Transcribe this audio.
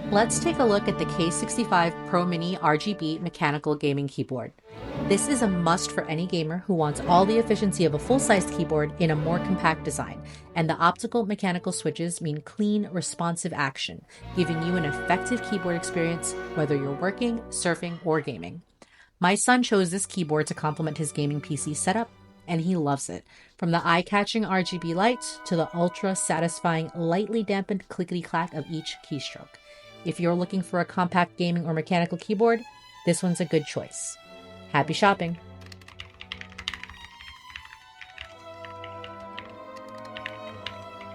Let's take a look at the K65 Pro Mini RGB mechanical gaming keyboard. This is a must for any gamer who wants all the efficiency of a full-sized keyboard in a more compact design, and the optical mechanical switches mean clean, responsive action, giving you an effective keyboard experience whether you're working, surfing, or gaming. My son chose this keyboard to complement his gaming PC setup, and he loves it. From the eye-catching RGB light to the ultra-satisfying, lightly dampened clickety-clack of each keystroke. If you're looking for a compact gaming or mechanical keyboard, this one's a good choice. Happy shopping!